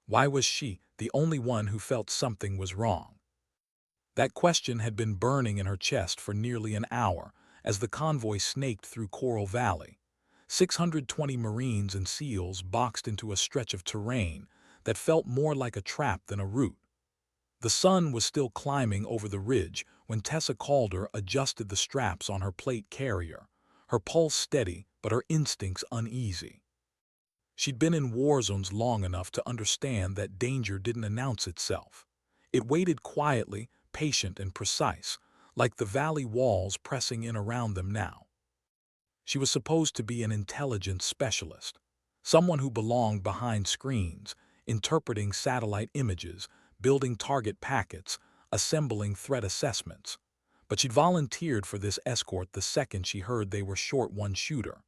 Why was she the only one who felt something was wrong? That question had been burning in her chest for nearly an hour as the convoy snaked through Coral Valley. 620 Marines and SEALs boxed into a stretch of terrain that felt more like a trap than a route. The sun was still climbing over the ridge when Tessa Calder adjusted the straps on her plate carrier, her pulse steady but her instincts uneasy. She'd been in war zones long enough to understand that danger didn't announce itself. It waited quietly, patient and precise, like the valley walls pressing in around them now. She was supposed to be an intelligence specialist, someone who belonged behind screens, interpreting satellite images, building target packets, assembling threat assessments. But she'd volunteered for this escort the second she heard they were short one shooter.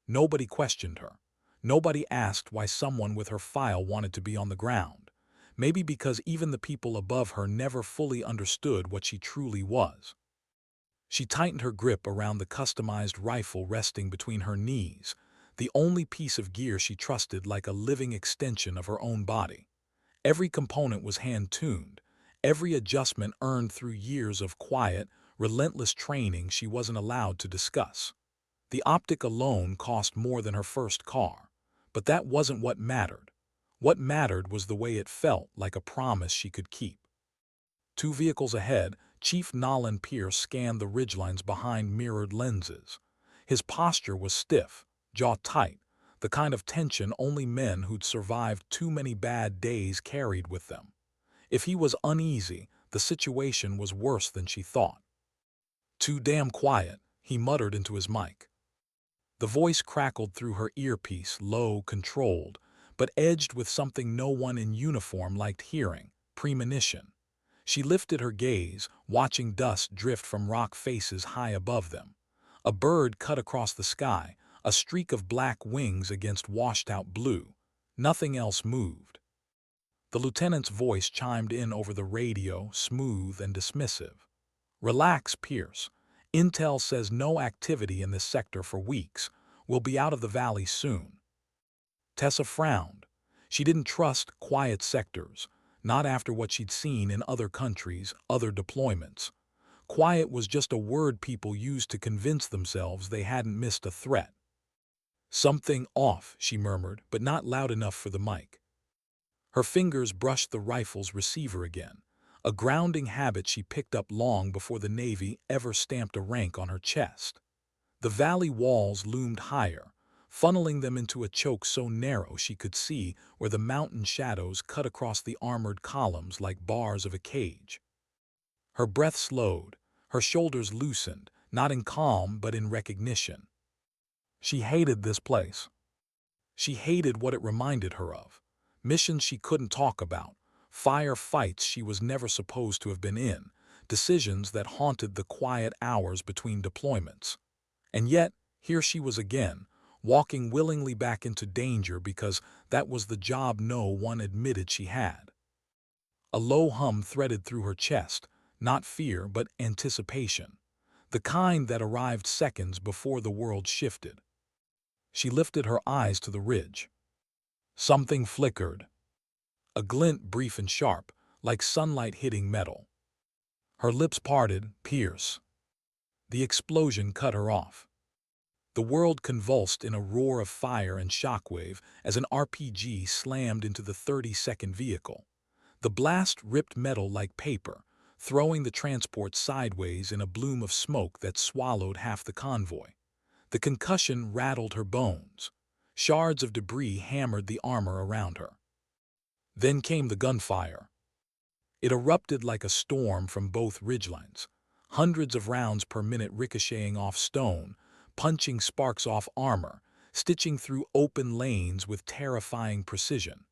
Nobody questioned her. Nobody asked why someone with her file wanted to be on the ground. Maybe because even the people above her never fully understood what she truly was. She tightened her grip around the customized rifle resting between her knees, the only piece of gear she trusted like a living extension of her own body. Every component was hand-tuned, every adjustment earned through years of quiet, relentless training she wasn't allowed to discuss. The optic alone cost more than her first car, but that wasn't what mattered. What mattered was the way it felt like a promise she could keep. 2 vehicles ahead, Chief Nolan Pierce scanned the ridgelines behind mirrored lenses. His posture was stiff, jaw tight, the kind of tension only men who'd survived too many bad days carried with them. If he was uneasy, the situation was worse than she thought. "Too damn quiet," he muttered into his mic. The voice crackled through her earpiece, low, controlled, but edged with something no one in uniform liked hearing: premonition. She lifted her gaze, watching dust drift from rock faces high above them. A bird cut across the sky, a streak of black wings against washed-out blue. Nothing else moved. The lieutenant's voice chimed in over the radio, smooth and dismissive. "Relax, Pierce. Intel says no activity in this sector for weeks. We'll be out of the valley soon." Tessa frowned. She didn't trust quiet sectors, not after what she'd seen in other countries, other deployments. Quiet was just a word people used to convince themselves they hadn't missed a threat. "Something off," she murmured, but not loud enough for the mic. Her fingers brushed the rifle's receiver again, a grounding habit she picked up long before the Navy ever stamped a rank on her chest. The valley walls loomed higher, funneling them into a choke so narrow she could see where the mountain shadows cut across the armored columns like bars of a cage. Her breath slowed, her shoulders loosened, not in calm but in recognition. She hated this place. She hated what it reminded her of. Missions she couldn't talk about, firefights she was never supposed to have been in, decisions that haunted the quiet hours between deployments. And yet, here she was again, walking willingly back into danger because that was the job no one admitted she had. A low hum threaded through her chest, not fear but anticipation, the kind that arrived seconds before the world shifted. She lifted her eyes to the ridge. Something flickered, a glint brief and sharp, like sunlight hitting metal. Her lips parted. "Pierce." The explosion cut her off. The world convulsed in a roar of fire and shockwave as an RPG slammed into the 30-second vehicle. The blast ripped metal like paper, throwing the transport sideways in a bloom of smoke that swallowed half the convoy. The concussion rattled her bones. Shards of debris hammered the armor around her. Then came the gunfire. It erupted like a storm from both ridgelines, hundreds of rounds per minute ricocheting off stone, punching sparks off armor, stitching through open lanes with terrifying precision.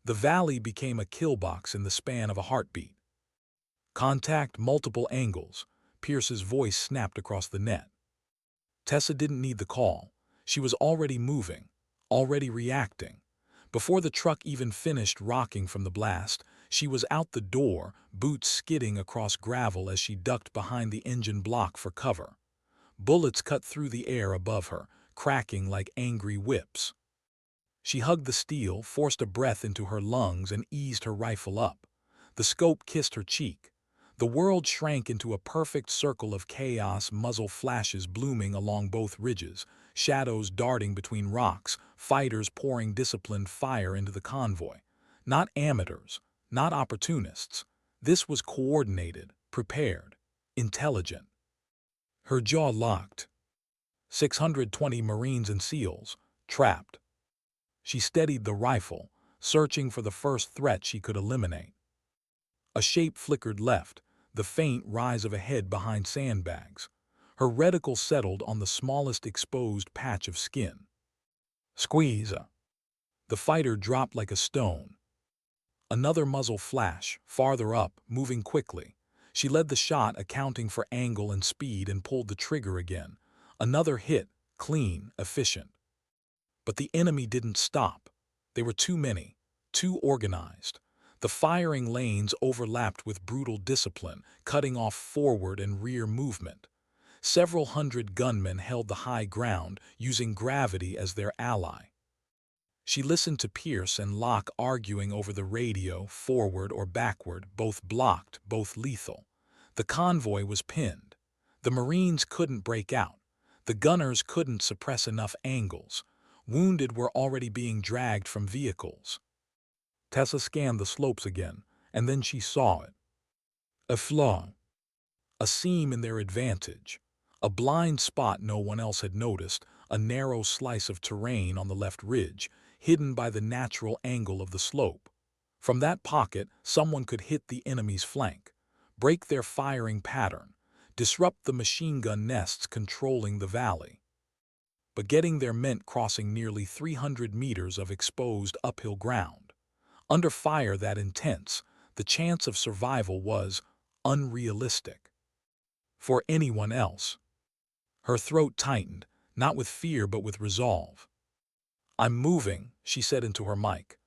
The valley became a killbox in the span of a heartbeat. "Contact, multiple angles," Pierce's voice snapped across the net. Tessa didn't need the call. She was already moving, already reacting. Before the truck even finished rocking from the blast, she was out the door, boots skidding across gravel as she ducked behind the engine block for cover. Bullets cut through the air above her, cracking like angry whips. She hugged the steel, forced a breath into her lungs, and eased her rifle up. The scope kissed her cheek. The world shrank into a perfect circle of chaos, muzzle flashes blooming along both ridges, shadows darting between rocks, fighters pouring disciplined fire into the convoy. Not amateurs, not opportunists. This was coordinated, prepared, intelligent. Her jaw locked. 620 Marines and SEALs, trapped. She steadied the rifle, searching for the first threat she could eliminate. A shape flickered left, the faint rise of a head behind sandbags. Her reticle settled on the smallest exposed patch of skin. Squeeze. The fighter dropped like a stone. Another muzzle flash, farther up, moving quickly. She led the shot, accounting for angle and speed, and pulled the trigger again. Another hit, clean, efficient. But the enemy didn't stop. They were too many, too organized. The firing lanes overlapped with brutal discipline, cutting off forward and rear movement. Several hundred gunmen held the high ground, using gravity as their ally. She listened to Pierce and Locke arguing over the radio, forward or backward, both blocked, both lethal. The convoy was pinned. The Marines couldn't break out. The gunners couldn't suppress enough angles. Wounded were already being dragged from vehicles. Tessa scanned the slopes again, and then she saw it. A flaw. A seam in their advantage. A blind spot no one else had noticed, a narrow slice of terrain on the left ridge, hidden by the natural angle of the slope. From that pocket, someone could hit the enemy's flank, break their firing pattern, disrupt the machine gun nests controlling the valley. But getting there meant crossing nearly 300 meters of exposed uphill ground. Under fire that intense, the chance of survival was unrealistic. For anyone else. Her throat tightened, not with fear but with resolve. "I'm moving," she said into her mic.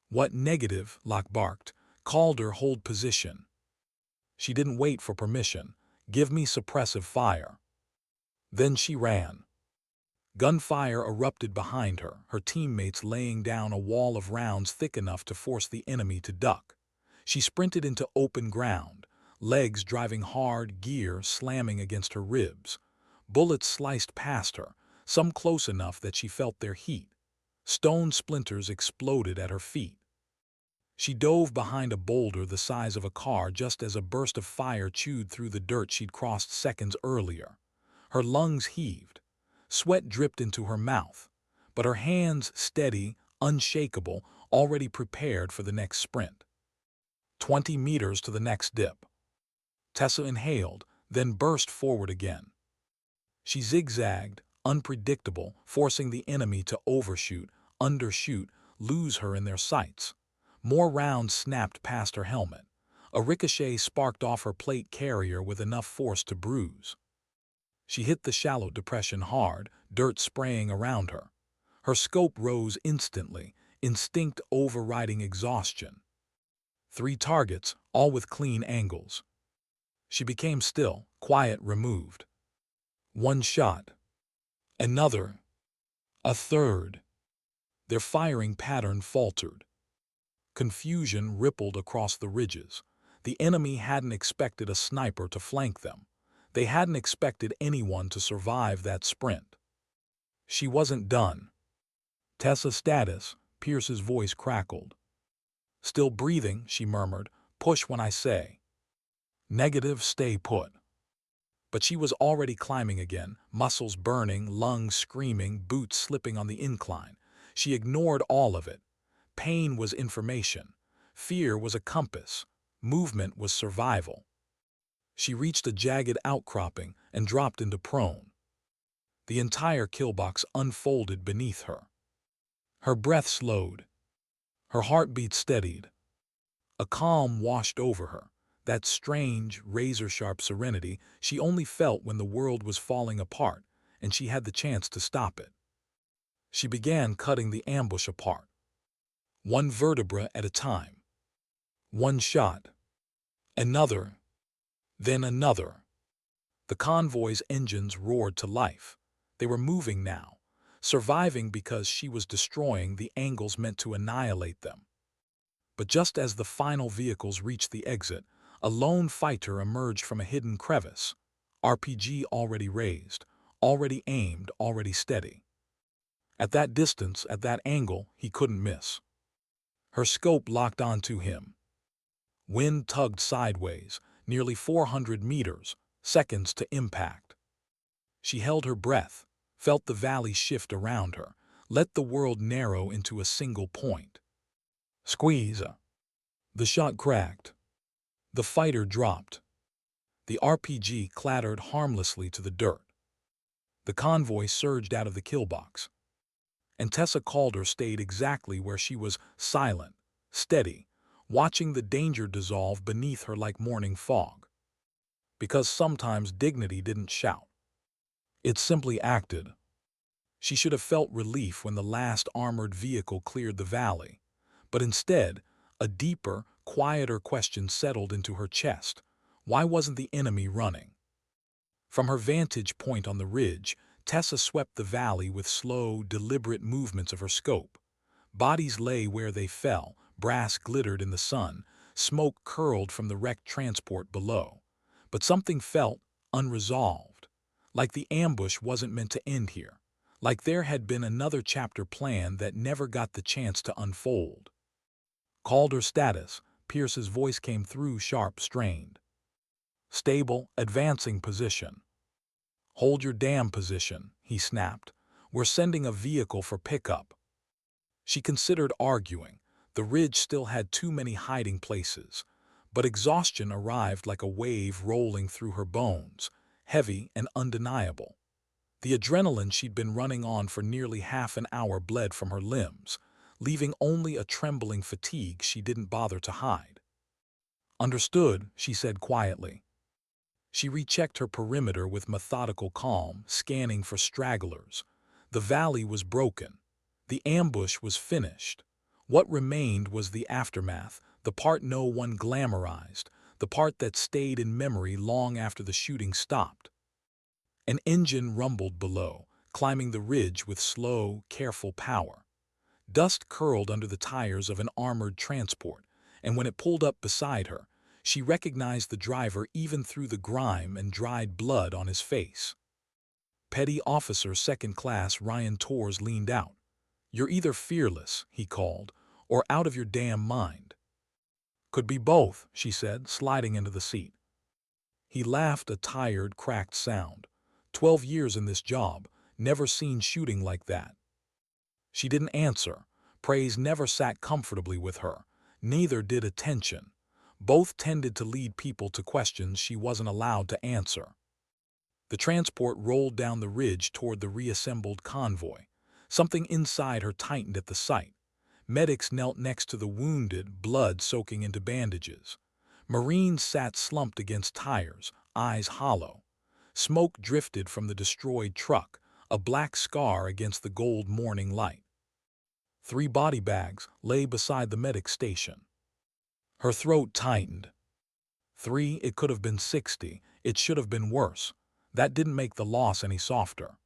"What negative?" Locke barked. Calder, hold position. She didn't wait for permission. "Give me suppressive fire." Then she ran. Gunfire erupted behind her, her teammates laying down a wall of rounds thick enough to force the enemy to duck. She sprinted into open ground, legs driving hard, gear slamming against her ribs. Bullets sliced past her, some close enough that she felt their heat. Stone splinters exploded at her feet. She dove behind a boulder the size of a car just as a burst of fire chewed through the dirt she'd crossed seconds earlier. Her lungs heaved. Sweat dripped into her mouth, but her hands steady, unshakable, already prepared for the next sprint. 20 meters to the next dip. Tessa inhaled, then burst forward again. She zigzagged, unpredictable, forcing the enemy to overshoot, undershoot, lose her in their sights. More rounds snapped past her helmet. A ricochet sparked off her plate carrier with enough force to bruise. She hit the shallow depression hard, dirt spraying around her. Her scope rose instantly, instinct overriding exhaustion. 3 targets, all with clean angles. She became still, quiet, removed. 1 shot. Another. A third. Their firing pattern faltered. Confusion rippled across the ridges. The enemy hadn't expected a sniper to flank them. They hadn't expected anyone to survive that sprint. She wasn't done. "Tessa, status," Pierce's voice crackled. "Still breathing," she murmured. "Push when I say." "Negative, stay put." But she was already climbing again, muscles burning, lungs screaming, boots slipping on the incline. She ignored all of it. Pain was information. Fear was a compass. Movement was survival. She reached a jagged outcropping and dropped into prone. The entire killbox unfolded beneath her. Her breath slowed. Her heartbeat steadied. A calm washed over her. That strange, razor-sharp serenity she only felt when the world was falling apart and she had the chance to stop it. She began cutting the ambush apart. 1 vertebra at a time. 1 shot. Another. Then another. The convoy's engines roared to life. They were moving now. surviving because she was destroying the angles meant to annihilate them. But just as the final vehicles reached the exit, a lone fighter emerged from a hidden crevice, RPG already raised, already aimed, already steady. At that distance, at that angle, he couldn't miss. Her scope locked onto him. Wind tugged sideways, nearly 400 meters, seconds to impact. She held her breath, felt the valley shift around her, let the world narrow into a single point. Squeeze. The shot cracked. The fighter dropped. The RPG clattered harmlessly to the dirt. The convoy surged out of the killbox. And Tessa Calder stayed exactly where she was, silent, steady, watching the danger dissolve beneath her like morning fog. Because sometimes dignity didn't shout. It simply acted. She should have felt relief when the last armored vehicle cleared the valley, but instead, a deeper, quieter question settled into her chest. Why wasn't the enemy running? From her vantage point on the ridge, Tessa swept the valley with slow, deliberate movements of her scope. Bodies lay where they fell, brass glittered in the sun, smoke curled from the wrecked transport below. But something felt unresolved, like the ambush wasn't meant to end here, like there had been another chapter planned that never got the chance to unfold. Calder status, Pierce's voice came through sharp, strained. Stable, advancing position. Hold your damn position, he snapped. We're sending a vehicle for pickup. She considered arguing. The ridge still had too many hiding places. But exhaustion arrived like a wave rolling through her bones, heavy and undeniable. The adrenaline she'd been running on for nearly half an hour bled from her limbs, leaving only a trembling fatigue she didn't bother to hide. Understood, she said quietly. She rechecked her perimeter with methodical calm, scanning for stragglers. The valley was broken. The ambush was finished. What remained was the aftermath, the part no one glamorized, the part that stayed in memory long after the shooting stopped. An engine rumbled below, climbing the ridge with slow, careful power. Dust curled under the tires of an armored transport, and when it pulled up beside her, she recognized the driver even through the grime and dried blood on his face. Petty Officer Second Class Ryan Torres leaned out. "You're either fearless," he called, "or out of your damn mind." "Could be both," she said, sliding into the seat. He laughed, a tired, cracked sound. 12 years in this job, never seen shooting like that. She didn't answer. Praise never sat comfortably with her. Neither did attention. Both tended to lead people to questions she wasn't allowed to answer. The transport rolled down the ridge toward the reassembled convoy. Something inside her tightened at the sight. Medics knelt next to the wounded, blood soaking into bandages. Marines sat slumped against tires, eyes hollow. Smoke drifted from the destroyed truck, a black scar against the gold morning light. 3 body bags lay beside the medic station. Her throat tightened. 3, it could have been 60, it should have been worse. That didn't make the loss any softer.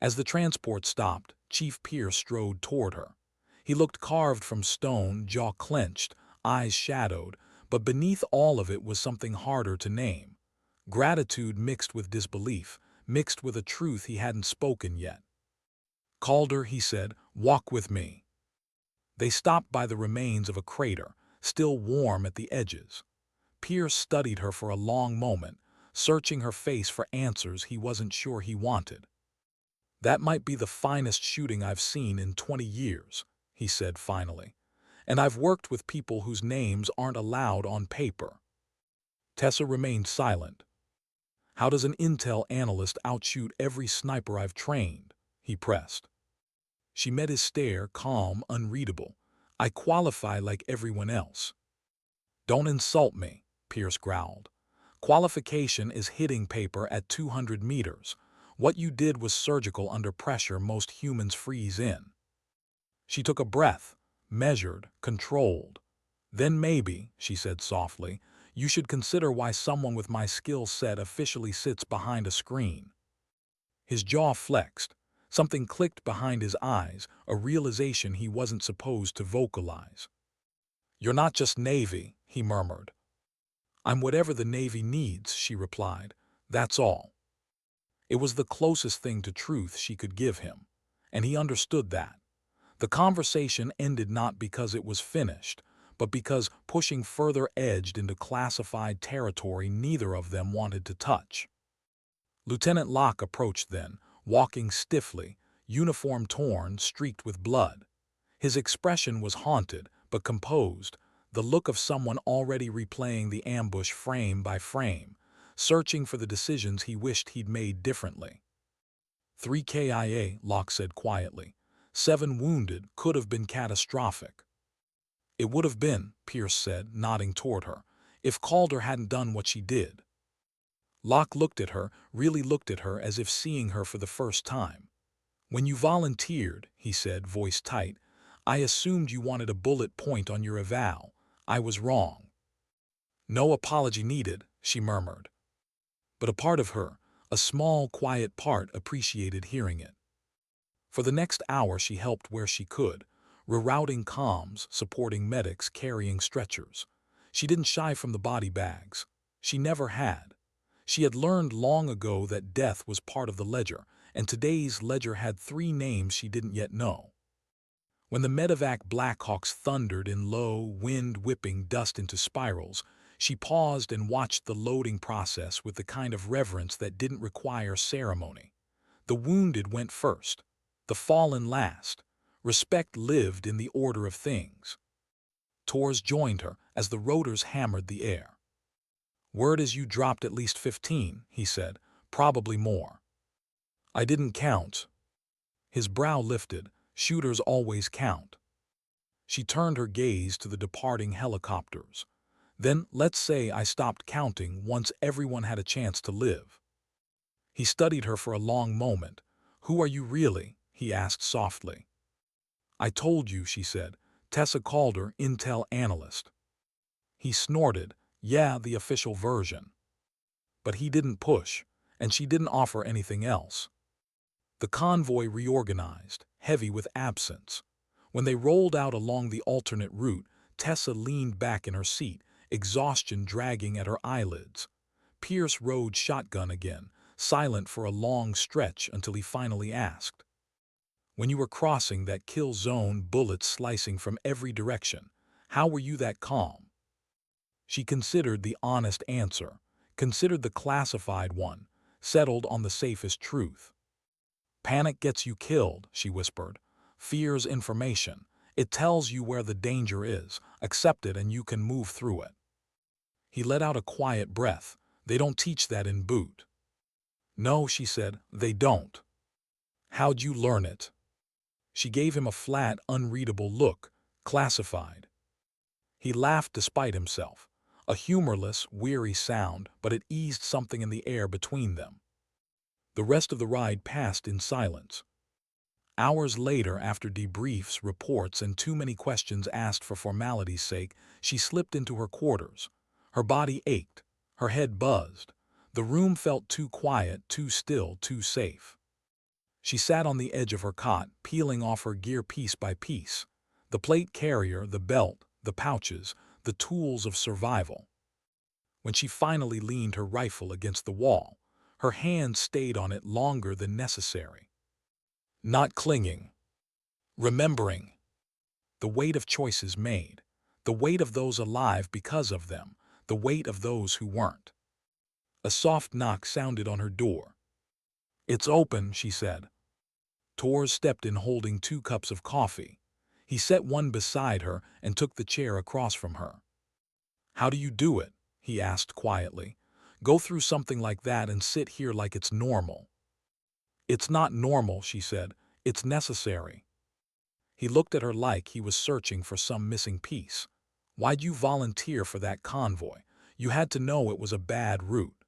As the transport stopped, Chief Pierce strode toward her. He looked carved from stone, jaw clenched, eyes shadowed, but beneath all of it was something harder to name. Gratitude mixed with disbelief, mixed with a truth he hadn't spoken yet. "Calder," he said, "walk with me." They stopped by the remains of a crater, still warm at the edges. Pierce studied her for a long moment, searching her face for answers he wasn't sure he wanted. "That might be the finest shooting I've seen in 20 years, he said finally. "And I've worked with people whose names aren't allowed on paper." Tessa remained silent. "How does an intel analyst outshoot every sniper I've trained?" he pressed. She met his stare, calm, unreadable. "I qualify like everyone else." "Don't insult me," Pierce growled. "Qualification is hitting paper at 200 meters. What you did was surgical under pressure most humans freeze in." She took a breath, measured, controlled. "Then maybe," she said softly, "you should consider why someone with my skill set officially sits behind a screen." His jaw flexed. Something clicked behind his eyes, a realization he wasn't supposed to vocalize. "You're not just Navy," he murmured. "I'm whatever the Navy needs," she replied. "That's all." It was the closest thing to truth she could give him, and he understood that. The conversation ended not because it was finished, but because pushing further edged into classified territory neither of them wanted to touch. Lieutenant Locke approached then, walking stiffly, uniform torn, streaked with blood. His expression was haunted, but composed, the look of someone already replaying the ambush frame by frame, searching for the decisions he wished he'd made differently. 3 KIA, Locke said quietly. 7 wounded, could have been catastrophic. It would have been, Pierce said, nodding toward her, if Calder hadn't done what she did. Locke looked at her, really looked at her as if seeing her for the first time. "When you volunteered," he said, voice tight, "I assumed you wanted a bullet point on your eval. I was wrong." "No apology needed," she murmured. But a part of her, a small, quiet part, appreciated hearing it. For the next hour she helped where she could, rerouting comms, supporting medics, carrying stretchers. She didn't shy from the body bags. She never had. She had learned long ago that death was part of the ledger, and today's ledger had 3 names she didn't yet know. When the medevac Blackhawks thundered in low, wind-whipping dust into spirals, she paused and watched the loading process with the kind of reverence that didn't require ceremony. The wounded went first, the fallen last. Respect lived in the order of things. Torres joined her as the rotors hammered the air. "Word is you dropped at least 15, he said, "probably more." "I didn't count." His brow lifted. Shooters always count. She turned her gaze to the departing helicopters. "Then let's say I stopped counting once everyone had a chance to live." He studied her for a long moment. "Who are you really?" he asked softly. "I told you," she said. "Tessa Calder, Intel analyst." He snorted. "Yeah, the official version." But he didn't push, and she didn't offer anything else. The convoy reorganized, heavy with absence. When they rolled out along the alternate route, Tessa leaned back in her seat, exhaustion dragging at her eyelids. Pierce rode shotgun again, silent for a long stretch until he finally asked, "When you were crossing that kill zone, bullets slicing from every direction, how were you that calm?" She considered the honest answer, considered the classified one, settled on the safest truth. "Panic gets you killed," she whispered. "Fear's information. It tells you where the danger is. Accept it and you can move through it." He let out a quiet breath. "They don't teach that in boot." "No," she said, "they don't." "How'd you learn it?" She gave him a flat, unreadable look. "Classified." He laughed despite himself. A humorless, weary sound, but it eased something in the air between them. The rest of the ride passed in silence. Hours later, after debriefs, reports, and too many questions asked for formality's sake, she slipped into her quarters. Her body ached. Her head buzzed. The room felt too quiet, too still, too safe. She sat on the edge of her cot, peeling off her gear piece by piece. The plate carrier, the belt, the pouches, the tools of survival. When she finally leaned her rifle against the wall, her hand stayed on it longer than necessary. Not clinging. Remembering. The weight of choices made. The weight of those alive because of them. The weight of those who weren't. A soft knock sounded on her door. "It's open," she said. Torres stepped in holding 2 cups of coffee. He set one beside her and took the chair across from her. "How do you do it?" he asked quietly. "Go through something like that and sit here like it's normal." "It's not normal," she said. "It's necessary." He looked at her like he was searching for some missing piece. "Why'd you volunteer for that convoy? You had to know it was a bad route."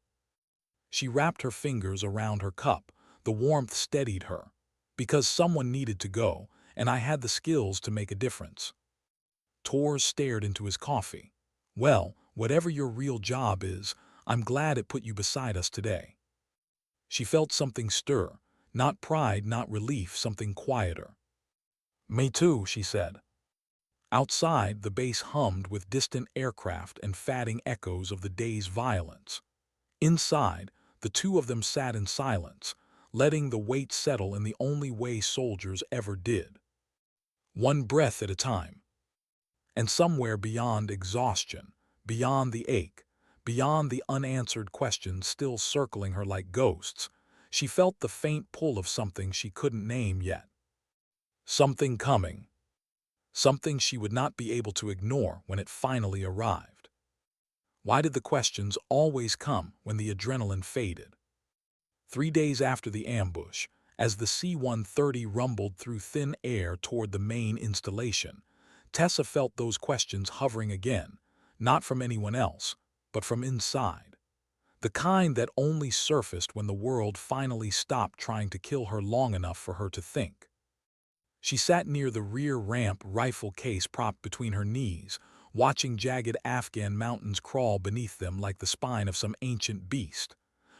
She wrapped her fingers around her cup. The warmth steadied her. "Because someone needed to go, and I had the skills to make a difference." Torres stared into his coffee. "Well, whatever your real job is, I'm glad it put you beside us today." She felt something stir, Not pride, not relief, something quieter. "Me too," she said. Outside, the base hummed with distant aircraft and fatting echoes of the day's violence. Inside, the two of them sat in silence, letting the weight settle in the only way soldiers ever did. One breath at a time. And somewhere beyond exhaustion, beyond the ache, beyond the unanswered questions still circling her like ghosts, she felt the faint pull of something she couldn't name yet. Something coming. Something she would not be able to ignore when it finally arrived. Why did the questions always come when the adrenaline faded? 3 days after the ambush, as the C-130 rumbled through thin air toward the main installation, Tessa felt those questions hovering again, not from anyone else, but from inside. The kind that only surfaced when the world finally stopped trying to kill her long enough for her to think. She sat near the rear ramp, rifle case propped between her knees, watching jagged Afghan mountains crawl beneath them like the spine of some ancient beast.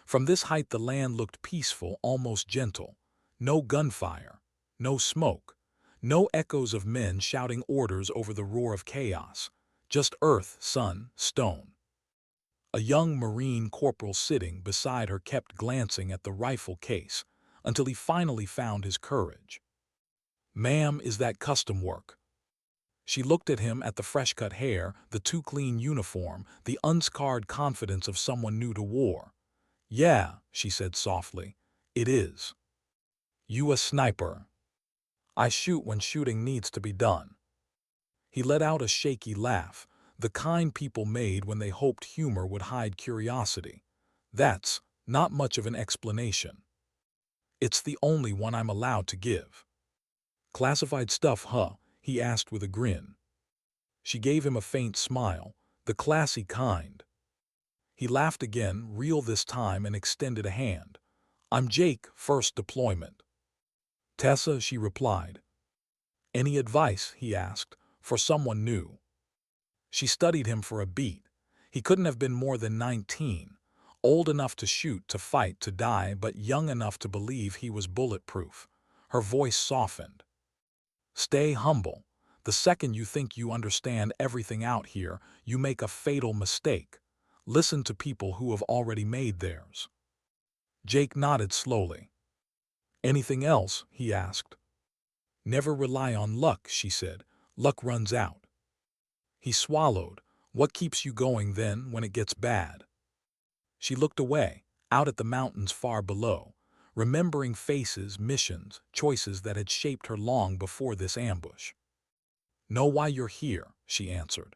From this height the land looked peaceful, almost gentle. No gunfire, no smoke, no echoes of men shouting orders over the roar of chaos. Just earth, sun, stone. A young Marine corporal sitting beside her kept glancing at the rifle case until he finally found his courage. "Ma'am, is that custom work?" She looked at him, at the fresh-cut hair, the too-clean uniform, the unscarred confidence of someone new to war. "Yeah," she said softly, "it is." "You a sniper?" "I shoot when shooting needs to be done." He let out a shaky laugh, the kind people made when they hoped humor would hide curiosity. "That's not much of an explanation. It's the only one I'm allowed to give." "Classified stuff, huh?" he asked with a grin. She gave him a faint smile, the classy kind. He laughed again, real this time, and extended a hand. "I'm Jake, first deployment." "Tessa," she replied. "Any advice," he asked, "for someone new?" She studied him for a beat. He couldn't have been more than 19, old enough to shoot, to fight, to die, but young enough to believe he was bulletproof. Her voice softened. "Stay humble. The second you think you understand everything out here, you make a fatal mistake. Listen to people who have already made theirs." Jake nodded slowly. "Anything else?" he asked. "Never rely on luck," she said. "Luck runs out." He swallowed. "What keeps you going then when it gets bad?" She looked away, out at the mountains far below, remembering faces, missions, choices that had shaped her long before this ambush. "Know why you're here," she answered.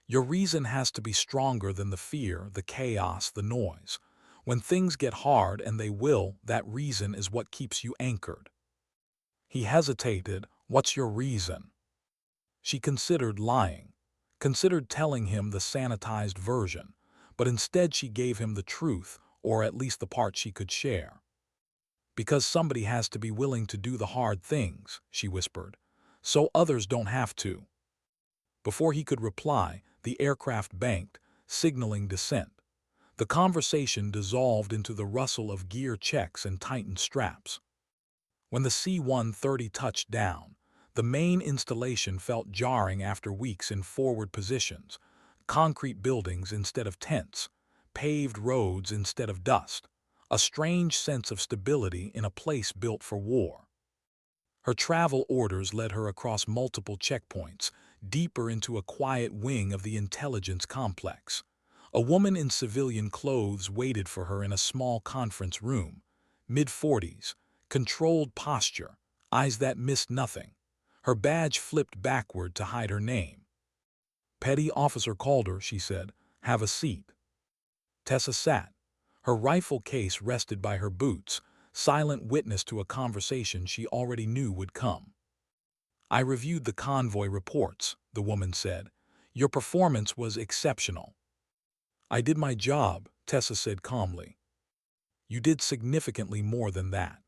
"Your reason has to be stronger than the fear, the chaos, the noise. When things get hard, and they will, that reason is what keeps you anchored." He hesitated. "What's your reason?" She considered lying, considered telling him the sanitized version, but instead she gave him the truth, or at least the part she could share. "Because somebody has to be willing to do the hard things," she whispered, "so others don't have to." Before he could reply, the aircraft banked, signaling descent. The conversation dissolved into the rustle of gear checks and tightened straps. When the C-130 touched down, the main installation felt jarring after weeks in forward positions, concrete buildings instead of tents, paved roads instead of dust, a strange sense of stability in a place built for war. Her travel orders led her across multiple checkpoints, deeper into a quiet wing of the intelligence complex. A woman in civilian clothes waited for her in a small conference room, mid-40s, controlled posture, eyes that missed nothing. Her badge flipped backward to hide her name. "Petty Officer Calder," she said. "Have a seat." Tessa sat. Her rifle case rested by her boots, silent witness to a conversation she already knew would come. "I reviewed the convoy reports," the woman said. "Your performance was exceptional." "I did my job," Tessa said calmly. "You did significantly more than that.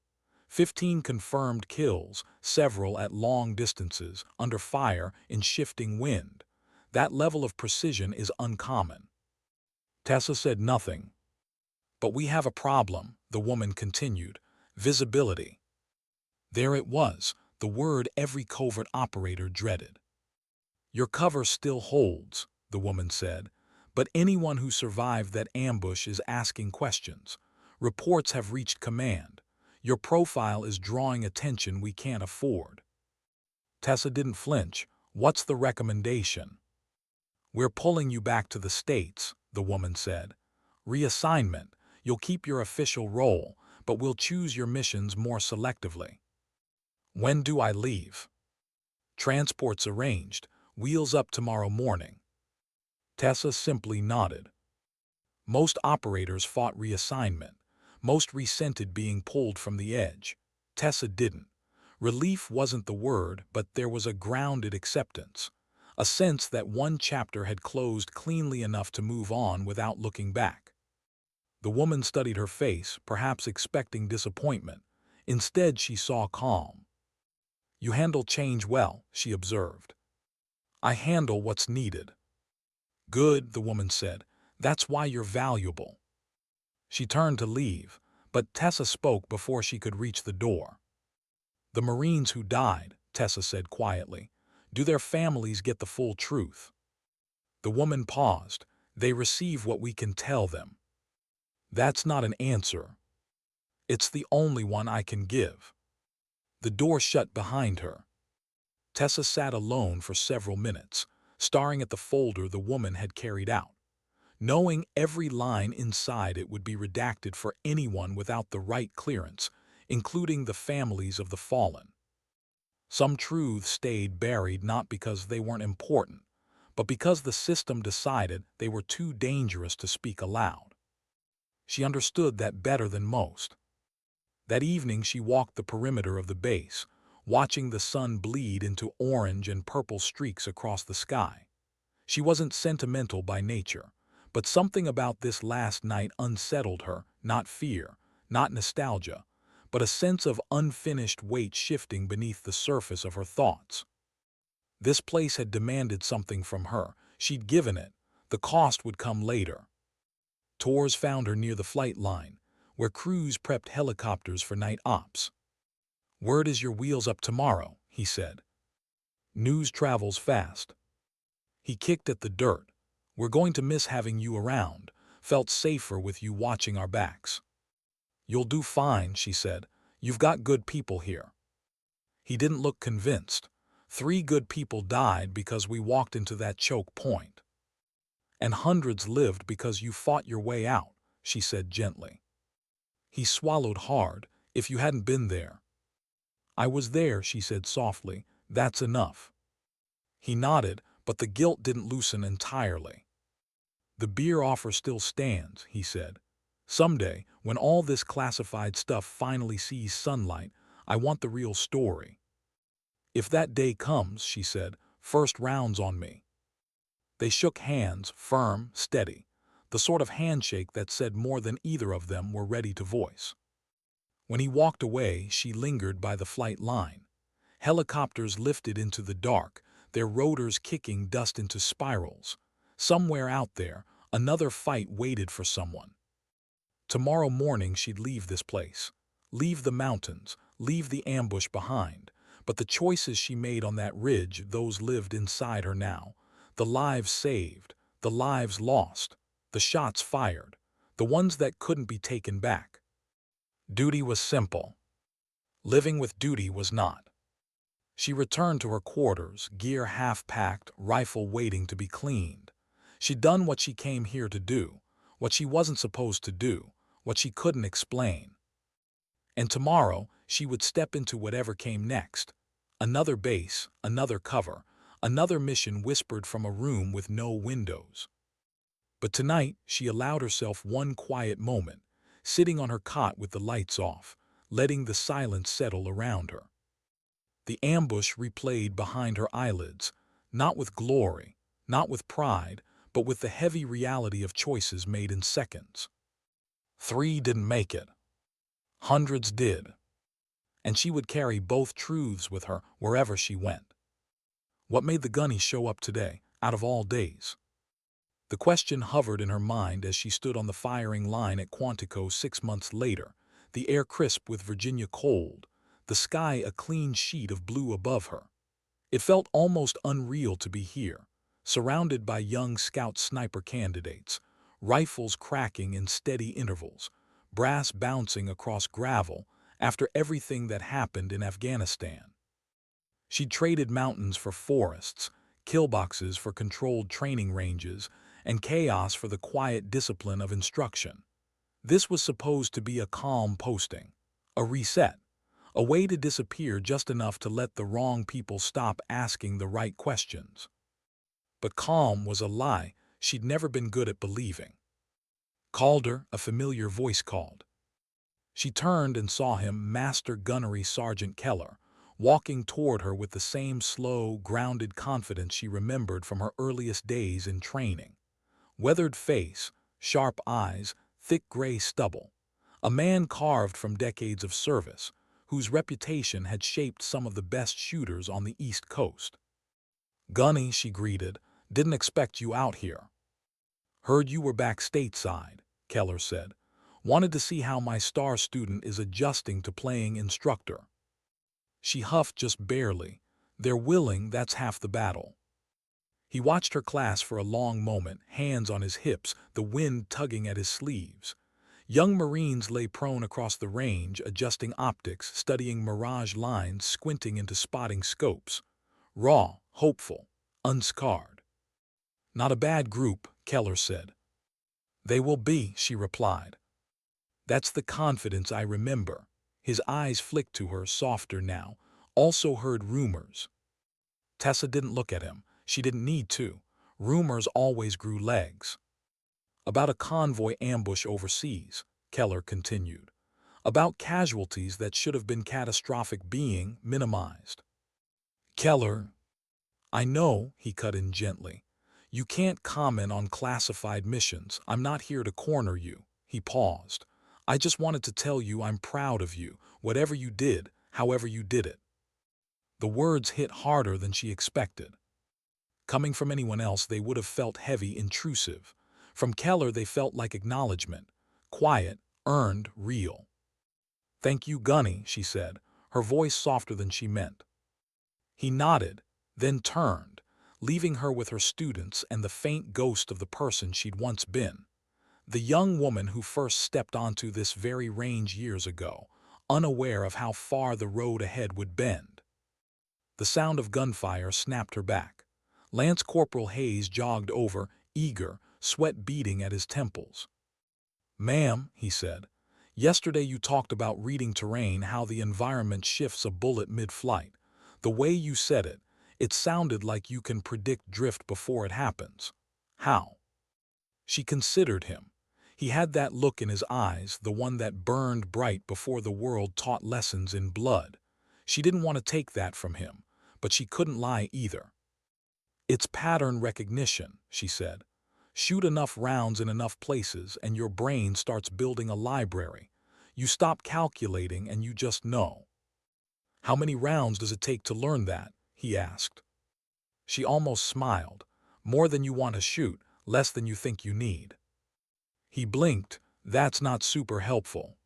15 confirmed kills, several at long distances, under fire, in shifting wind. That level of precision is uncommon." Tessa said nothing. "But we have a problem," the woman continued. Visibility. There it was, the word every covert operator dreaded. Your cover still holds, the woman said, but anyone who survived that ambush is asking questions. Reports have reached command. Your profile is drawing attention we can't afford. Tessa didn't flinch. What's the recommendation? We're pulling you back to the States, the woman said. Reassignment. You'll keep your official role, but we'll choose your missions more selectively. When do I leave? Transport's arranged. Wheels up tomorrow morning. Tessa simply nodded. Most operators fought reassignment. Most resented being pulled from the edge. Tessa didn't. Relief wasn't the word, but there was a grounded acceptance. A sense that one chapter had closed cleanly enough to move on without looking back. The woman studied her face, perhaps expecting disappointment. Instead, she saw calm. You handle change well, she observed. I handle what's needed. Good, the woman said. That's why you're valuable. She turned to leave, but Tessa spoke before she could reach the door. The Marines who died, Tessa said quietly, do their families get the full truth? The woman paused. They receive what we can tell them. That's not an answer. It's the only one I can give. The door shut behind her. Tessa sat alone for several minutes, staring at the folder the woman had carried out, knowing every line inside it would be redacted for anyone without the right clearance, including the families of the fallen. Some truths stayed buried not because they weren't important, but because the system decided they were too dangerous to speak aloud. She understood that better than most. That evening she walked the perimeter of the base, watching the sun bleed into orange and purple streaks across the sky. She wasn't sentimental by nature, but something about this last night unsettled her, not fear, not nostalgia, but a sense of unfinished weight shifting beneath the surface of her thoughts. This place had demanded something from her. She'd given it. The cost would come later. Torres found her near the flight line, where crews prepped helicopters for night ops. Word is your wheels up tomorrow, he said. News travels fast. He kicked at the dirt. We're going to miss having you around. Felt safer with you watching our backs. You'll do fine, she said. You've got good people here. He didn't look convinced. 3 good people died because we walked into that choke point. And hundreds lived because you fought your way out, she said gently. He swallowed hard. If you hadn't been there. I was there, she said softly. That's enough. He nodded, but the guilt didn't loosen entirely. The beer offer still stands, he said. Someday, when all this classified stuff finally sees sunlight, I want the real story. If that day comes, she said, first round's on me. They shook hands, firm, steady, the sort of handshake that said more than either of them were ready to voice. When he walked away, she lingered by the flight line. Helicopters lifted into the dark, their rotors kicking dust into spirals. Somewhere out there, another fight waited for someone. Tomorrow morning she'd leave this place. Leave the mountains, leave the ambush behind. But the choices she made on that ridge, those lived inside her now. The lives saved, the lives lost, the shots fired, the ones that couldn't be taken back. Duty was simple. Living with duty was not. She returned to her quarters, gear half-packed, rifle waiting to be cleaned. She'd done what she came here to do, what she wasn't supposed to do, what she couldn't explain. And tomorrow, she would step into whatever came next. Another base, another cover, another mission whispered from a room with no windows. But tonight, she allowed herself one quiet moment, sitting on her cot with the lights off, letting the silence settle around her. The ambush replayed behind her eyelids, not with glory, not with pride, but with the heavy reality of choices made in seconds. 3 didn't make it. Hundreds did. And she would carry both truths with her wherever she went. What made the gunny show up today, out of all days? The question hovered in her mind as she stood on the firing line at Quantico 6 months later, the air crisp with Virginia cold, the sky a clean sheet of blue above her. It felt almost unreal to be here, surrounded by young scout sniper candidates, rifles cracking in steady intervals, brass bouncing across gravel after everything that happened in Afghanistan. She'd traded mountains for forests, killboxes for controlled training ranges, and chaos for the quiet discipline of instruction. This was supposed to be a calm posting, a reset, a way to disappear just enough to let the wrong people stop asking the right questions. But calm was a lie she'd never been good at believing. Calder, a familiar voice called. She turned and saw him, Master Gunnery Sergeant Keller, walking toward her with the same slow, grounded confidence she remembered from her earliest days in training. Weathered face, sharp eyes, thick gray stubble. A man carved from decades of service, whose reputation had shaped some of the best shooters on the East Coast. "Gunny," she greeted, "didn't expect you out here." "Heard you were back stateside," Keller said. "Wanted to see how my star student is adjusting to playing instructor." She huffed just barely. "They're willing, that's half the battle." He watched her class for a long moment, hands on his hips, the wind tugging at his sleeves. Young Marines lay prone across the range, adjusting optics, studying mirage lines, squinting into spotting scopes. Raw, hopeful, unscarred. "Not a bad group," Keller said. "They will be," she replied. "That's the confidence I remember." His eyes flicked to her, softer now. "Also heard rumors." Tessa didn't look at him. She didn't need to. Rumors always grew legs. "About a convoy ambush overseas," Keller continued. "About casualties that should have been catastrophic being minimized." Keller, "I know," he cut in gently. "You can't comment on classified missions. I'm not here to corner you." He paused. "I just wanted to tell you I'm proud of you, whatever you did, however you did it." The words hit harder than she expected. Coming from anyone else, they would have felt heavy, intrusive. From Keller, they felt like acknowledgement. Quiet, earned, real. "Thank you, Gunny," she said, her voice softer than she meant. He nodded, then turned, leaving her with her students and the faint ghost of the person she'd once been. The young woman who first stepped onto this very range years ago, unaware of how far the road ahead would bend. The sound of gunfire snapped her back. Lance Corporal Hayes jogged over, eager, sweat beading at his temples. "Ma'am," he said, "yesterday you talked about reading terrain, how the environment shifts a bullet mid-flight. The way you said it, it sounded like you can predict drift before it happens. How?" She considered him. He had that look in his eyes, the one that burned bright before the world taught lessons in blood. She didn't want to take that from him, but she couldn't lie either. "It's pattern recognition," she said. "Shoot enough rounds in enough places and your brain starts building a library. You stop calculating and you just know." "How many rounds does it take to learn that?" he asked. She almost smiled. "More than you want to shoot, less than you think you need." He blinked. "That's not super helpful."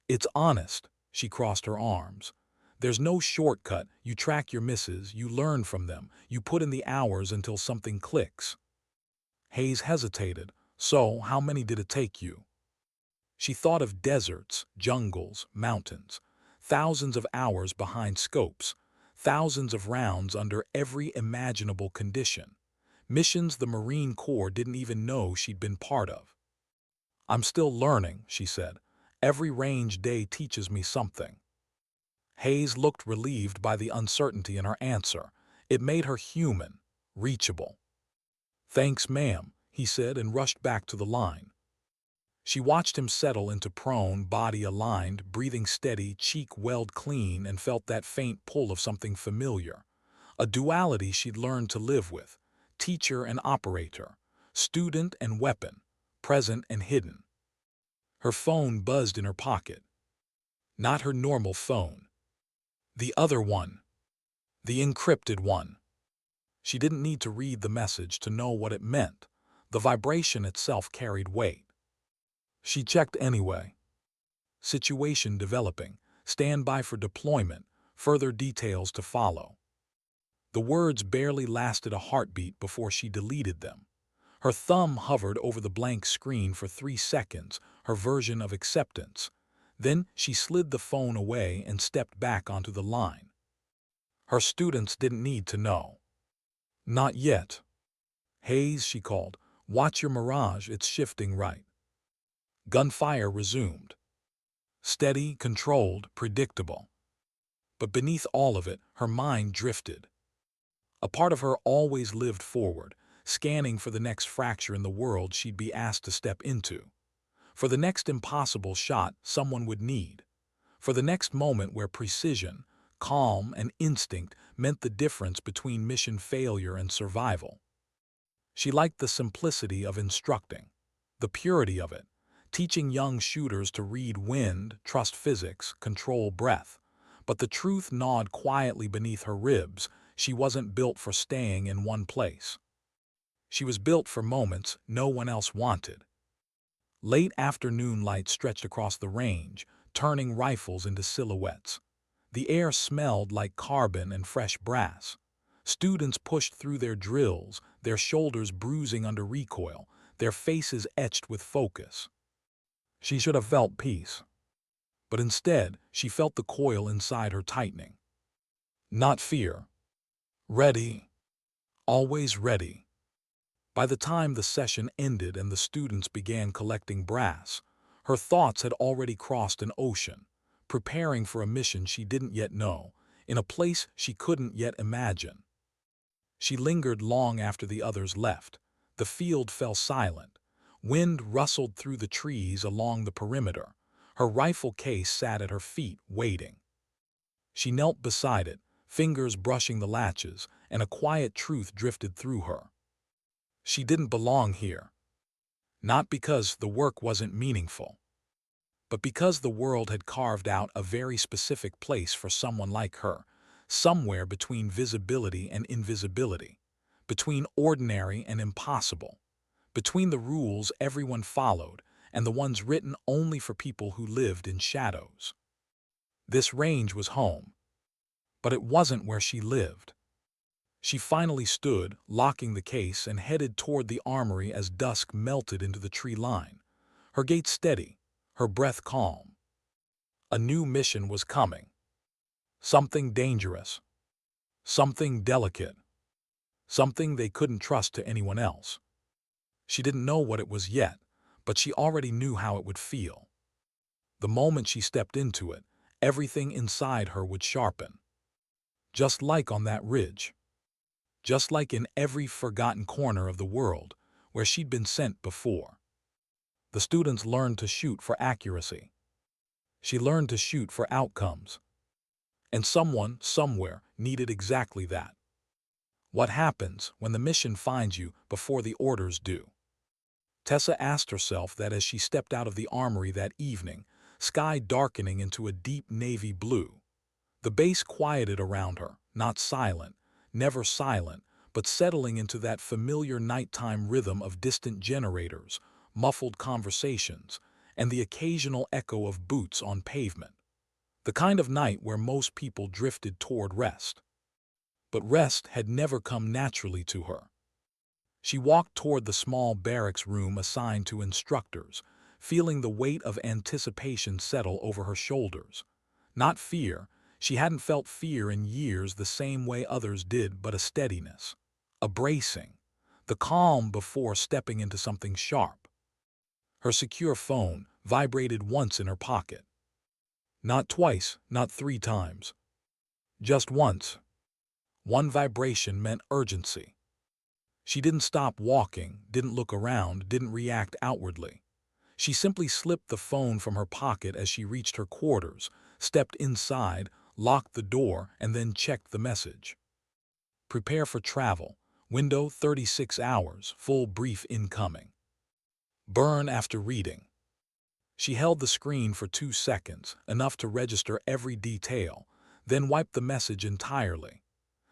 "It's honest." She crossed her arms. "There's no shortcut. You track your misses, you learn from them, you put in the hours until something clicks." Hayes hesitated. "So, how many did it take you?" She thought of deserts, jungles, mountains, thousands of hours behind scopes, thousands of rounds under every imaginable condition. Missions the Marine Corps didn't even know she'd been part of. "I'm still learning," she said. "Every range day teaches me something." Hayes looked relieved by the uncertainty in her answer. It made her human, reachable. "Thanks, ma'am," he said and rushed back to the line. She watched him settle into prone, body aligned, breathing steady, cheek welled clean, and felt that faint pull of something familiar. A duality she'd learned to live with. Teacher and operator. Student and weapon. Present and hidden. Her phone buzzed in her pocket. Not her normal phone. The other one. The encrypted one. She didn't need to read the message to know what it meant. The vibration itself carried weight. She checked anyway. situation developing, stand by for deployment, further details to follow. The words barely lasted a heartbeat before she deleted them. Her thumb hovered over the blank screen for 3 seconds, her version of acceptance. Then she slid the phone away and stepped back onto the line. Her students didn't need to know. Not yet. "Hayes," she called, "watch your mirage, it's shifting right." Gunfire resumed. Steady, controlled, predictable. But beneath all of it, her mind drifted. A part of her always lived forward, scanning for the next fracture in the world she'd be asked to step into. For the next impossible shot someone would need. For the next moment where precision, calm, and instinct meant the difference between mission failure and survival. She liked the simplicity of instructing, the purity of it, teaching young shooters to read wind, trust physics, control breath. But the truth gnawed quietly beneath her ribs. She wasn't built for staying in one place. She was built for moments no one else wanted. Late afternoon light stretched across the range, turning rifles into silhouettes. The air smelled like carbon and fresh brass. Students pushed through their drills, their shoulders bruising under recoil, their faces etched with focus. She should have felt peace. But instead, she felt the coil inside her tightening. Not fear. Ready. Always ready. By the time the session ended and the students began collecting brass, her thoughts had already crossed an ocean, preparing for a mission she didn't yet know, in a place she couldn't yet imagine. She lingered long after the others left. The field fell silent. Wind rustled through the trees along the perimeter. Her rifle case sat at her feet, waiting. She knelt beside it, fingers brushing the latches, and a quiet truth drifted through her. She didn't belong here. Not because the work wasn't meaningful, but because the world had carved out a very specific place for someone like her, somewhere between visibility and invisibility, between ordinary and impossible, between the rules everyone followed and the ones written only for people who lived in shadows. This range was home, but it wasn't where she lived. She finally stood, locking the case, and headed toward the armory as dusk melted into the tree line, her gait steady, her breath calm. A new mission was coming. Something dangerous. Something delicate. Something they couldn't trust to anyone else. She didn't know what it was yet, but she already knew how it would feel. The moment she stepped into it, everything inside her would sharpen. Just like on that ridge. Just like in every forgotten corner of the world where she'd been sent before. The students learned to shoot for accuracy. She learned to shoot for outcomes. And someone, somewhere, needed exactly that. What happens when the mission finds you before the orders do? Tessa asked herself that as she stepped out of the armory that evening, sky darkening into a deep navy blue. The base quieted around her, not silent, never silent, but settling into that familiar nighttime rhythm of distant generators, muffled conversations, and the occasional echo of boots on pavement. The kind of night where most people drifted toward rest. But rest had never come naturally to her. She walked toward the small barracks room assigned to instructors, feeling the weight of anticipation settle over her shoulders. Not fear. She hadn't felt fear in years the same way others did, but a steadiness, a bracing, the calm before stepping into something sharp. Her secure phone vibrated once in her pocket. Not twice, not 3 times. Just once. One vibration meant urgency. She didn't stop walking, didn't look around, didn't react outwardly. She simply slipped the phone from her pocket as she reached her quarters, stepped inside, locked the door, and then checked the message. Prepare for travel. Window 36 hours, full brief incoming. Burn after reading. She held the screen for 2 seconds, enough to register every detail, then wiped the message entirely.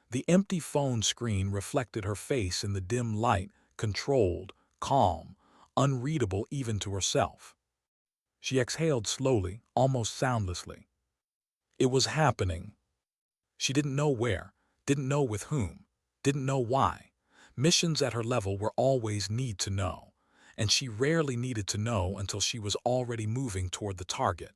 The empty phone screen reflected her face in the dim light, controlled, calm, unreadable even to herself. She exhaled slowly, almost soundlessly. It was happening. She didn't know where, didn't know with whom, didn't know why. Missions at her level were always need to know, and she rarely needed to know until she was already moving toward the target.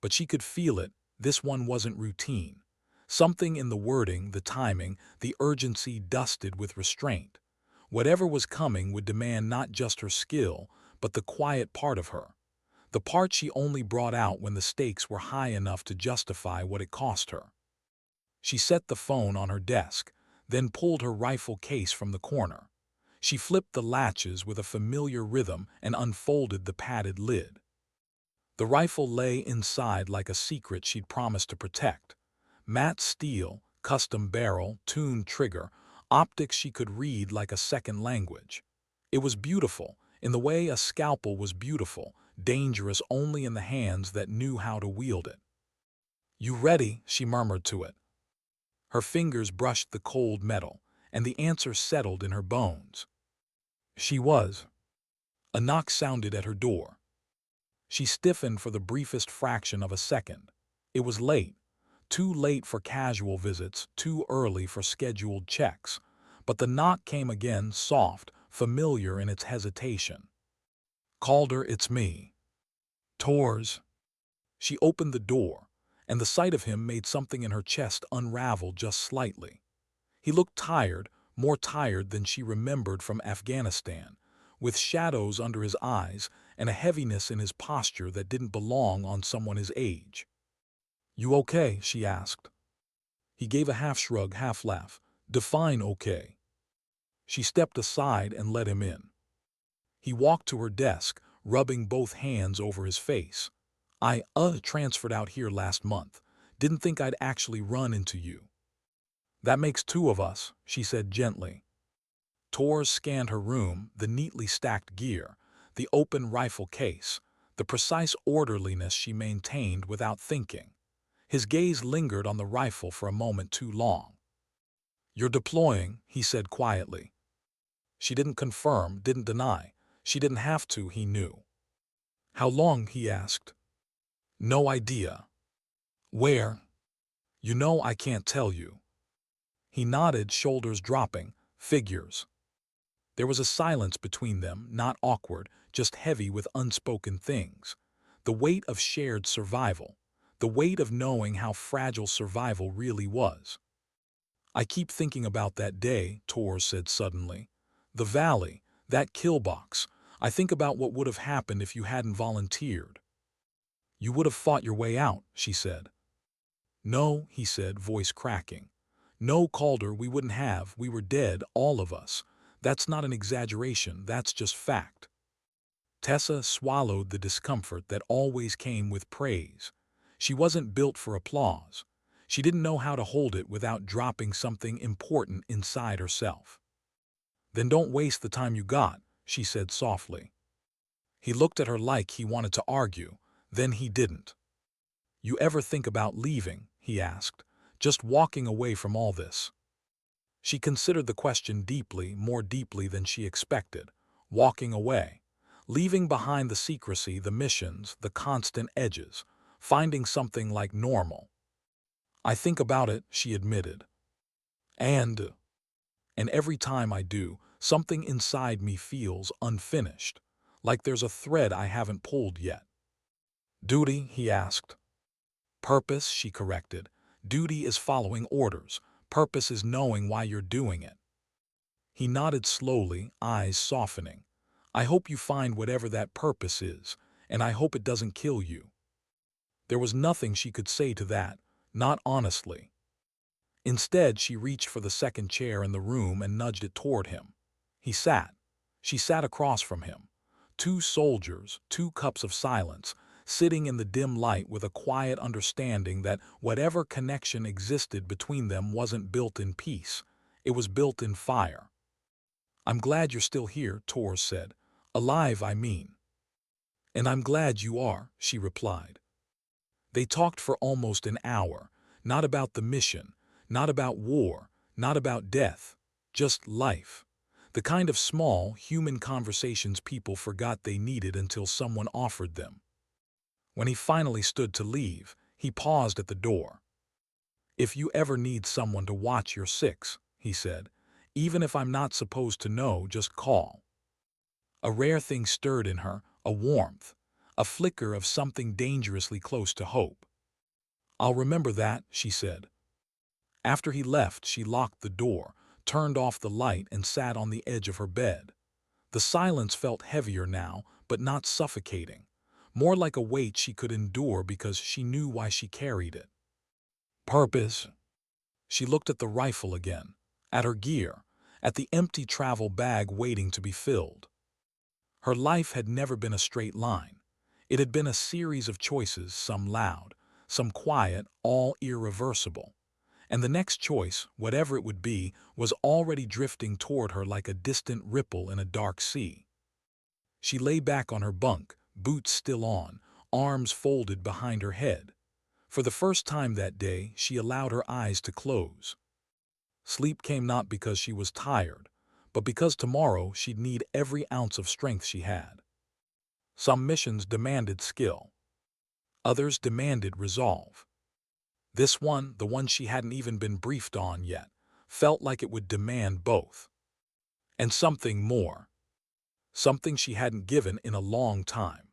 But she could feel it. This one wasn't routine. Something in the wording, the timing, the urgency dusted with restraint. Whatever was coming would demand not just her skill, but the quiet part of her. The part she only brought out when the stakes were high enough to justify what it cost her. She set the phone on her desk, then pulled her rifle case from the corner. She flipped the latches with a familiar rhythm and unfolded the padded lid. The rifle lay inside like a secret she'd promised to protect. Matte steel, custom barrel, tuned trigger, optics she could read like a second language. It was beautiful, in the way a scalpel was beautiful, dangerous only in the hands that knew how to wield it. "You ready?" she murmured to it. Her fingers brushed the cold metal, and the answer settled in her bones. She was. A knock sounded at her door. She stiffened for the briefest fraction of a second. It was late. Too late for casual visits, too early for scheduled checks. But the knock came again, soft, familiar in its hesitation. "Calder, it's me." "Tors." She opened the door, and the sight of him made something in her chest unravel just slightly. He looked tired, more tired than she remembered from Afghanistan, with shadows under his eyes and a heaviness in his posture that didn't belong on someone his age. "You okay?" she asked. He gave a half-shrug, half-laugh. "Define okay." She stepped aside and let him in. He walked to her desk, rubbing both hands over his face. "I transferred out here last month. Didn't think I'd actually run into you." "That makes two of us," she said gently. Tors scanned her room, the neatly stacked gear, the open rifle case, the precise orderliness she maintained without thinking. His gaze lingered on the rifle for a moment too long. "You're deploying," he said quietly. She didn't confirm, didn't deny. She didn't have to, he knew. "How long?" he asked. "No idea." "Where?" "You know I can't tell you." He nodded, shoulders dropping. "Figures." There was a silence between them, not awkward, just heavy with unspoken things. The weight of shared survival. The weight of knowing how fragile survival really was. "I keep thinking about that day," Tors said suddenly. "The valley, that kill box. I think about what would have happened if you hadn't volunteered." "You would have fought your way out," she said. "No," he said, voice cracking. "No, Calder, we wouldn't have. We were dead, all of us. That's not an exaggeration, that's just fact." Tessa swallowed the discomfort that always came with praise. She wasn't built for applause. She didn't know how to hold it without dropping something important inside herself. "Then don't waste the time you got," she said softly. He looked at her like he wanted to argue, then he didn't. "You ever think about leaving?" he asked. "Just walking away from all this?" She considered the question deeply, more deeply than she expected. Walking away. Leaving behind the secrecy, the missions, the constant edges. Finding something like normal. "I think about it," she admitted. And every time I do, something inside me feels unfinished. Like there's a thread I haven't pulled yet." "Duty?" he asked. "Purpose," she corrected. "Duty is following orders. Purpose is knowing why you're doing it." He nodded slowly, eyes softening. "I hope you find whatever that purpose is, and I hope it doesn't kill you." There was nothing she could say to that, not honestly. Instead, she reached for the second chair in the room and nudged it toward him. He sat. She sat across from him. Two soldiers, two cups of silence, sitting in the dim light with a quiet understanding that whatever connection existed between them wasn't built in peace. It was built in fire. "I'm glad you're still here," Tors said. "Alive, I mean." "And I'm glad you are," she replied. They talked for almost an hour, not about the mission, not about war, not about death, just life. The kind of small, human conversations people forgot they needed until someone offered them. When he finally stood to leave, he paused at the door. "If you ever need someone to watch your six," he said, "even if I'm not supposed to know, just call." A rare thing stirred in her, a warmth, a flicker of something dangerously close to hope. "I'll remember that," she said. After he left, she locked the door, turned off the light, and sat on the edge of her bed. The silence felt heavier now, but not suffocating, more like a weight she could endure because she knew why she carried it. Purpose. She looked at the rifle again, at her gear, at the empty travel bag waiting to be filled. Her life had never been a straight line. It had been a series of choices, some loud, some quiet, all irreversible. And the next choice, whatever it would be, was already drifting toward her like a distant ripple in a dark sea. She lay back on her bunk, boots still on, arms folded behind her head. For the first time that day, she allowed her eyes to close. Sleep came not because she was tired, but because tomorrow she'd need every ounce of strength she had. Some missions demanded skill. Others demanded resolve. This one, the one she hadn't even been briefed on yet, felt like it would demand both. And something more. Something she hadn't given in a long time.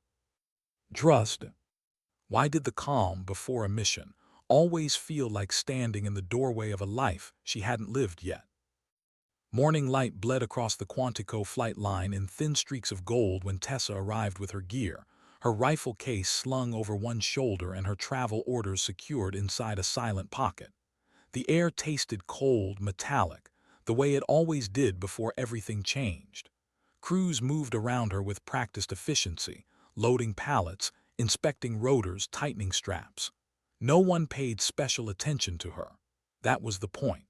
Trust. Why did the calm before a mission always feel like standing in the doorway of a life she hadn't lived yet? Morning light bled across the Quantico flight line in thin streaks of gold when Tessa arrived with her gear, her rifle case slung over one shoulder and her travel orders secured inside a silent pocket. The air tasted cold, metallic, the way it always did before everything changed. Crews moved around her with practiced efficiency, loading pallets, inspecting rotors, tightening straps. No one paid special attention to her. That was the point.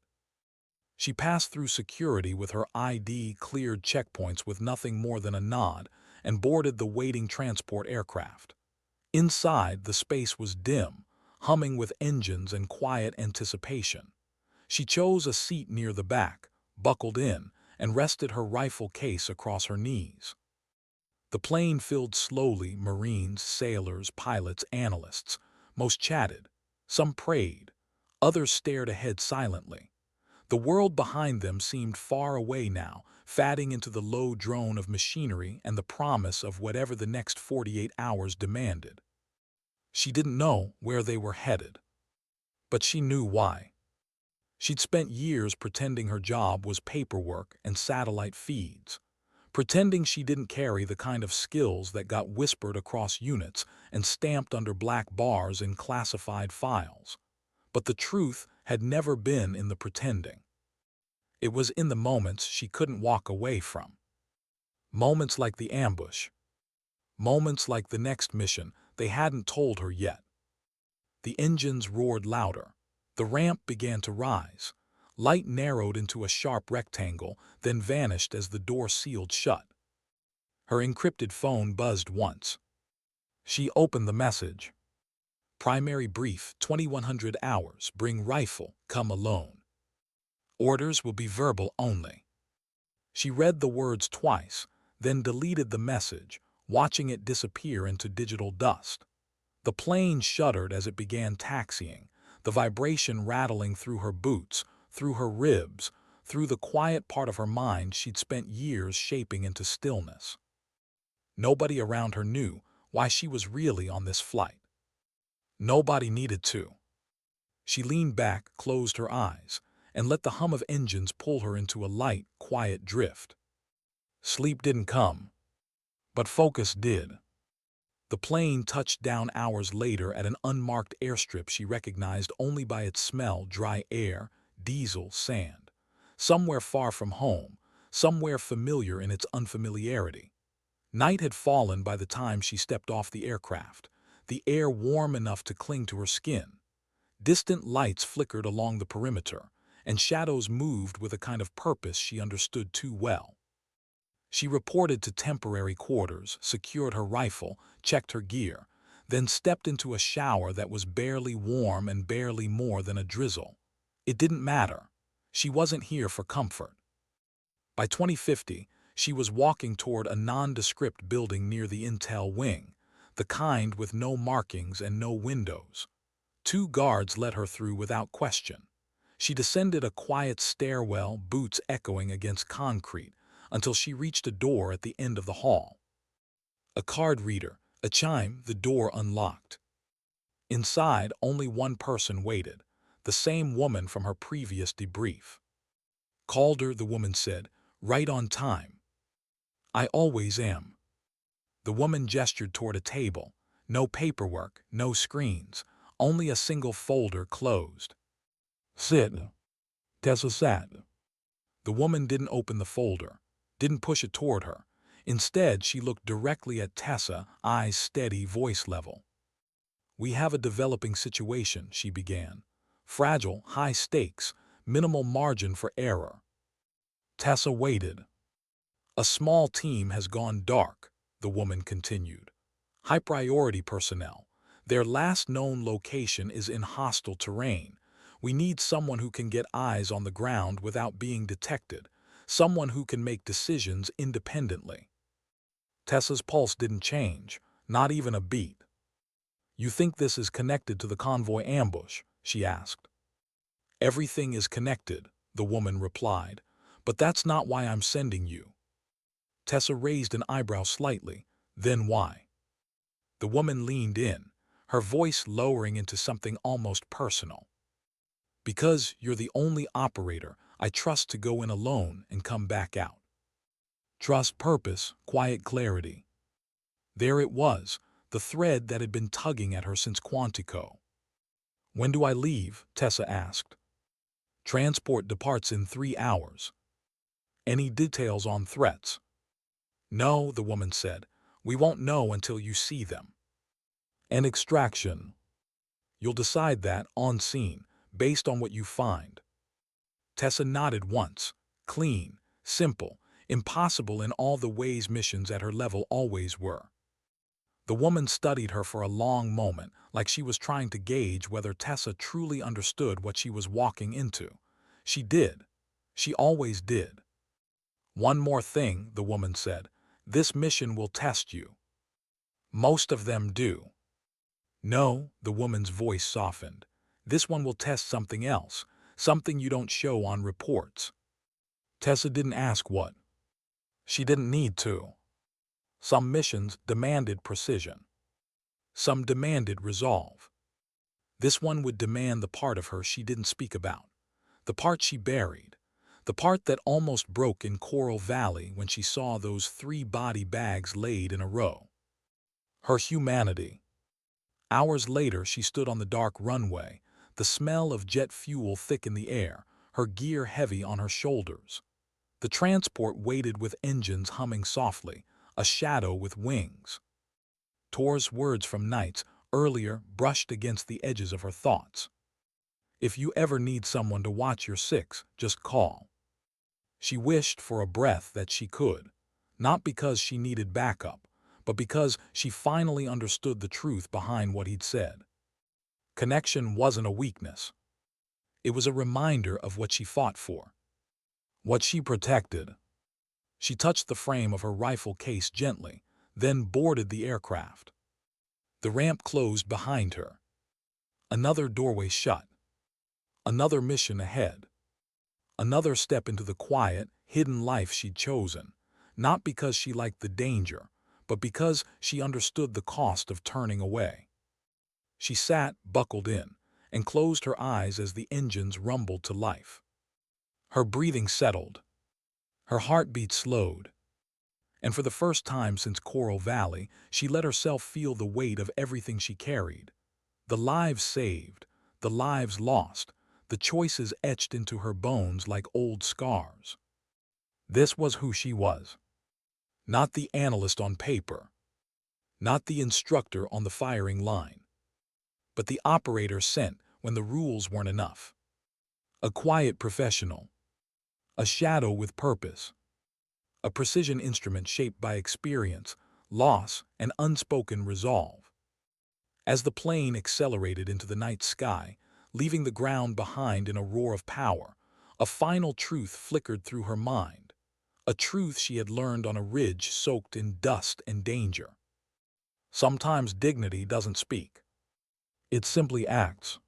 She passed through security with her ID cleared checkpoints with nothing more than a nod and boarded the waiting transport aircraft. Inside, the space was dim, humming with engines and quiet anticipation. She chose a seat near the back, buckled in, and rested her rifle case across her knees. The plane filled slowly, Marines, sailors, pilots, analysts. Most chatted. Some prayed. Others stared ahead silently. The world behind them seemed far away now, fading into the low drone of machinery and the promise of whatever the next 48 hours demanded. She didn't know where they were headed, but she knew why. She'd spent years pretending her job was paperwork and satellite feeds, pretending she didn't carry the kind of skills that got whispered across units and stamped under black bars in classified files. But the truth had never been in the pretending. It was in the moments she couldn't walk away from. Moments like the ambush. Moments like the next mission they hadn't told her yet. The engines roared louder. The ramp began to rise. Light narrowed into a sharp rectangle, then vanished as the door sealed shut. Her encrypted phone buzzed once. She opened the message. Primary brief, 2100 hours, bring rifle, come alone. Orders will be verbal only. She read the words twice, then deleted the message, watching it disappear into digital dust. The plane shuddered as it began taxiing, the vibration rattling through her boots, through her ribs, through the quiet part of her mind she'd spent years shaping into stillness. Nobody around her knew why she was really on this flight. Nobody needed to. She leaned back, closed her eyes, and let the hum of engines pull her into a light, quiet drift. Sleep didn't come, but focus did. The plane touched down hours later at an unmarked airstrip she recognized only by its smell: dry air, diesel, sand. Somewhere far from home, somewhere familiar in its unfamiliarity. Night had fallen by the time she stepped off the aircraft, the air warm enough to cling to her skin. Distant lights flickered along the perimeter, and shadows moved with a kind of purpose she understood too well. She reported to temporary quarters, secured her rifle, checked her gear, then stepped into a shower that was barely warm and barely more than a drizzle. It didn't matter. She wasn't here for comfort. By 2050, she was walking toward a nondescript building near the Intel wing, the kind with no markings and no windows. Two guards let her through without question. She descended a quiet stairwell, boots echoing against concrete, until she reached a door at the end of the hall. A card reader, a chime, the door unlocked. Inside, only one person waited, the same woman from her previous debrief. Calder, the woman said, right on time. I always am. The woman gestured toward a table. No paperwork, no screens, only a single folder closed. Sit. Tessa sat. The woman didn't open the folder, didn't push it toward her. Instead, she looked directly at Tessa, eyes steady, voice level. We have a developing situation, she began. Fragile, high stakes, minimal margin for error. Tessa waited. A small team has gone dark, the woman continued. High-priority personnel. Their last known location is in hostile terrain. We need someone who can get eyes on the ground without being detected, someone who can make decisions independently. Tessa's pulse didn't change, not even a beat. You think this is connected to the convoy ambush? She asked. Everything is connected, the woman replied, but that's not why I'm sending you. Tessa raised an eyebrow slightly. Then why? The woman leaned in, her voice lowering into something almost personal. Because you're the only operator I trust to go in alone and come back out. Trust, purpose, quiet clarity. There it was, the thread that had been tugging at her since Quantico. When do I leave? Tessa asked. Transport departs in 3 hours. Any details on threats? No, the woman said. We won't know until you see them. And extraction? You'll decide that on scene, based on what you find. Tessa nodded once. Clean, simple, impossible in all the ways missions at her level always were. The woman studied her for a long moment, like she was trying to gauge whether Tessa truly understood what she was walking into. She did. She always did. One more thing, the woman said. This mission will test you. Most of them do. No, the woman's voice softened. This one will test something else, something you don't show on reports. Tessa didn't ask what. She didn't need to. Some missions demanded precision. Some demanded resolve. This one would demand the part of her she didn't speak about, the part she buried, the part that almost broke in Coral Valley when she saw those 3 body bags laid in a row. Her humanity. Hours later, she stood on the dark runway, the smell of jet fuel thick in the air, her gear heavy on her shoulders. The transport waited with engines humming softly, a shadow with wings. Tor's words from nights earlier brushed against the edges of her thoughts. If you ever need someone to watch your 6, just call. She wished for a breath that she could, not because she needed backup, but because she finally understood the truth behind what he'd said. Connection wasn't a weakness. It was a reminder of what she fought for, what she protected. She touched the frame of her rifle case gently, then boarded the aircraft. The ramp closed behind her. Another doorway shut. Another mission ahead. Another step into the quiet, hidden life she'd chosen, not because she liked the danger, but because she understood the cost of turning away. She sat, buckled in, and closed her eyes as the engines rumbled to life. Her breathing settled. Her heartbeat slowed. And for the first time since Coral Valley, she let herself feel the weight of everything she carried. The lives saved, the lives lost, the choices etched into her bones like old scars. This was who she was. Not the analyst on paper, not the instructor on the firing line, but the operator sent when the rules weren't enough. A quiet professional, a shadow with purpose, a precision instrument shaped by experience, loss, and unspoken resolve. As the plane accelerated into the night sky, leaving the ground behind in a roar of power, a final truth flickered through her mind, a truth she had learned on a ridge soaked in dust and danger. Sometimes dignity doesn't speak. It simply acts.